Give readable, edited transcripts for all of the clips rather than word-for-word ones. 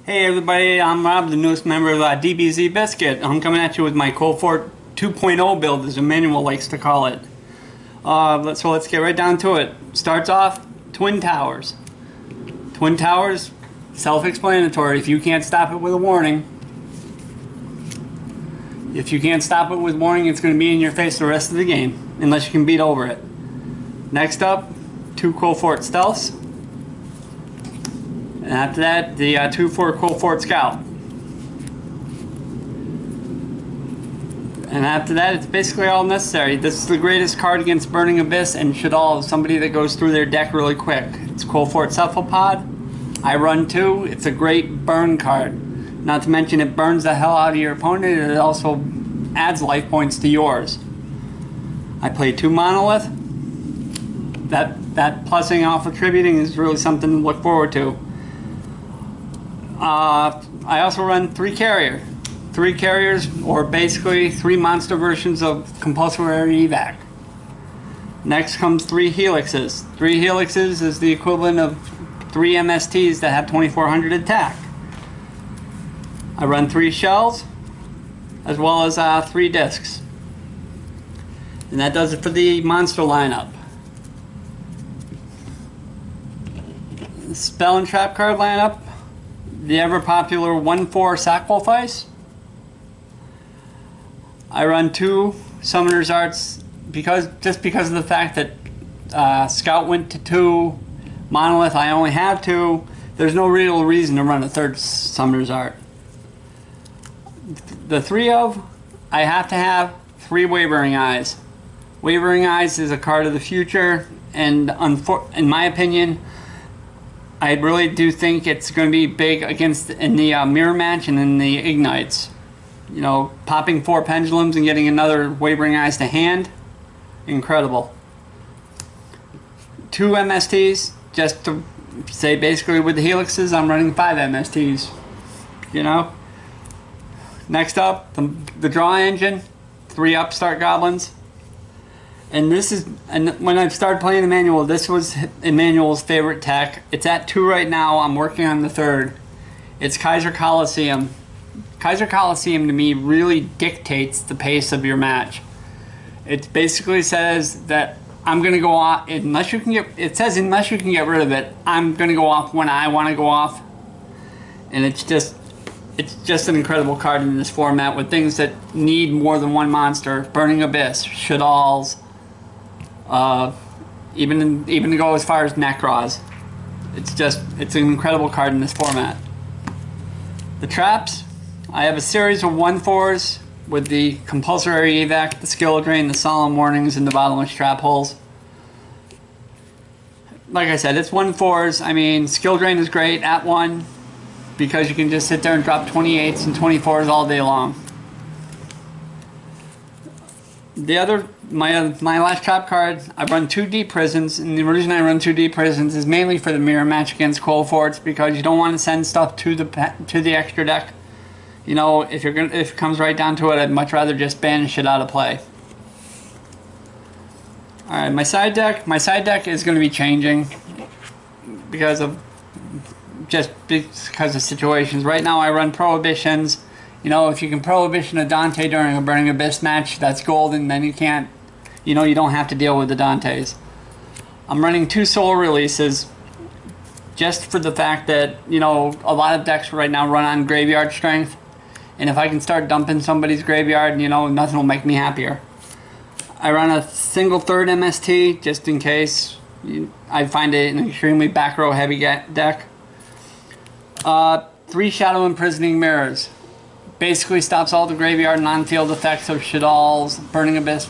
Hey everybody, I'm Rob, the newest member of DBZ Biscuit. I'm coming at you with my Qliphort 2.0 build, as Emmanuel likes to call it. So let's get right down to it. Starts off, Twin Towers. Twin Towers, self-explanatory. If you can't stop it with a warning, it's going to be in your face the rest of the game, unless you can beat over it. Next up, 2 Qliphort Stealths. And after that, the 2-4 Qliphort Scout. And after that, it's basically all necessary. This is the greatest card against Burning Abyss and Shaddoll, somebody that goes through their deck really quick. It's Qliphort Cephalopod. I run 2. It's a great burn card. Not to mention it burns the hell out of your opponent, and it also adds life points to yours. I play 2 Monolith. That plussing off attributing is really something to look forward to. I also run 3 carrier. 3 carriers, or basically 3 monster versions of compulsory evac. Next comes 3 helixes. 3 helixes is the equivalent of 3 MSTs that have 2400 attack. I run 3 shells, as well as 3 discs. And that does it for the monster lineup. Spell and trap card lineup. The ever popular 1-4 Sacrifice. I run 2 Summoner's Arts just because of the fact that Scout went to 2, Monolith I only have 2. There's no real reason to run a 3rd Summoner's Art. The 3 of, I have to have 3 Wavering Eyes. Wavering Eyes is a card of the future, and in my opinion, I really do think it's going to be big in the mirror match and in the ignites. You know, popping 4 pendulums and getting another Wavering Eyes to hand, incredible. 2 MSTs, just to say basically with the helixes, I'm running 5 MSTs. You know. Next up, the draw engine, 3 Upstart Goblins. And when I started playing Emmanuel, this was Emmanuel's favorite tech. It's at 2 right now. I'm working on the 3rd. It's Kaiser Coliseum. Kaiser Coliseum to me really dictates the pace of your match. It basically says that I'm going to go off unless you can get rid of it. I'm going to go off when I want to go off. And it's just an incredible card in this format with things that need more than 1 monster. Burning Abyss, Shaddolls, even to go as far as Necros. It's an incredible card in this format. The traps, I have a series of 1-4s with the compulsory evac, the skill drain, the solemn warnings, and the bottomless trap holes. Like I said, it's 1-4s. I mean, skill drain is great at 1 because you can just sit there and drop 28s and 24s all day long. My last trap card, I run 2 Deep Prisons, and the reason I run 2 Deep Prisons is mainly for the mirror match against Qliphorts, because you don't want to send stuff to the extra deck. You know, if it comes right down to it, I'd much rather just banish it out of play. All right, my side deck is going to be changing because of situations. Right now, I run Prohibitions. You know, if you can Prohibition a Dante during a Burning Abyss match, that's golden. Then you don't have to deal with the Dantes. I'm running 2 Soul Releases just for the fact that, you know, a lot of decks right now run on graveyard strength. And if I can start dumping somebody's graveyard, you know, nothing will make me happier. I run a single 3rd MST just in case I find it an extremely back row heavy deck. 3 Shadow Imprisoning Mirrors. Basically stops all the graveyard and on-field effects of Shaddolls, Burning Abyss,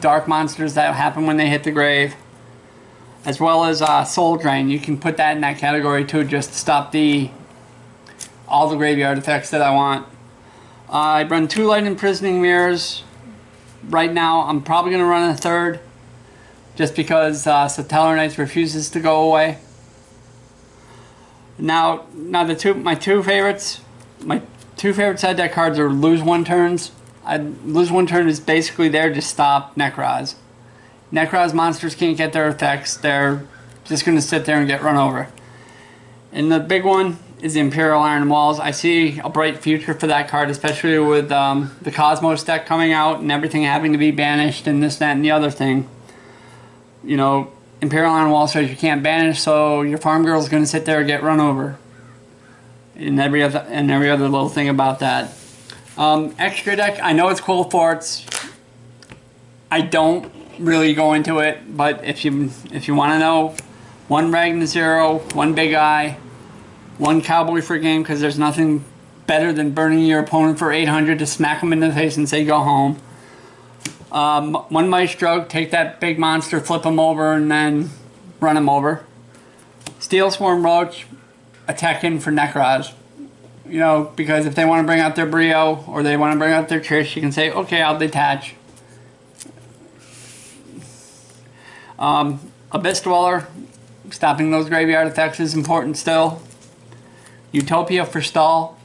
dark monsters that happen when they hit the grave. As well as Soul Drain. You can put that in that category too, just to stop all the graveyard effects that I want. I run 2 Light Imprisoning Mirrors. Right now, I'm probably going to run a 3rd, just because Satellar Knights refuses to go away. Now my two favorite side deck cards are Lose 1 Turns. Lose 1 Turn is basically there to stop Necros. Necros monsters can't get their effects. They're just going to sit there and get run over. And the big one is the Imperial Iron Walls. I see a bright future for that card, especially with the Cosmos deck coming out and everything having to be banished and this, that, and the other thing. You know, Imperial Iron Wall says you can't banish, so your farm girl is going to sit there and get run over. And every other little thing about that. Extra deck, I know it's Qliphort's. I don't really go into it, but if you want to know, 1 Ragnar 0, 1 Big Eye, 1 Cowboy for game, because there's nothing better than burning your opponent for 800 to smack them in the face and say go home. 1 Maestro, take that big monster, flip him over, and then run him over. Steel Swarm Roach, attack in for Necroz. You know, because if they want to bring out their Brio or they want to bring out their Trish, you can say, okay, I'll detach. Abyss Dweller, stopping those graveyard effects is important still. Utopia for stall.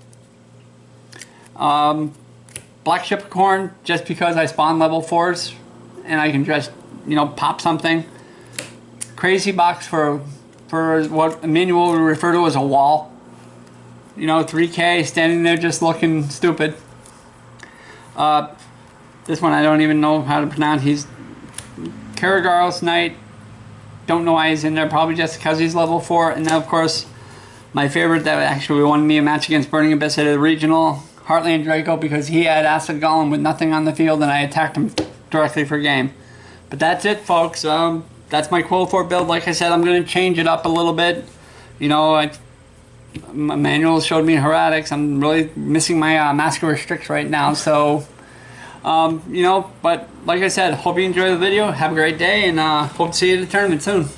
Black Shipcorn, just because I spawn level 4s and I can just, you know, pop something. Crazy Box for what Emmanuel would refer to as a wall. You know, 3K standing there just looking stupid. This one I don't even know how to pronounce. He's Karagaros Knight. Don't know why he's in there, probably just because he's level 4. And then, of course, my favorite that actually won me a match against Burning Abyss at a regional, Heartland Draco, because he had Acid Golem with nothing on the field and I attacked him directly for game. But that's it, folks. That's my Qliphort build. Like I said, I'm going to change it up a little bit. You know, Emmanuel showed me Hieratics. I'm really missing my Master Restricts right now. So, you know, but like I said, hope you enjoy the video. Have a great day, and hope to see you at the tournament soon.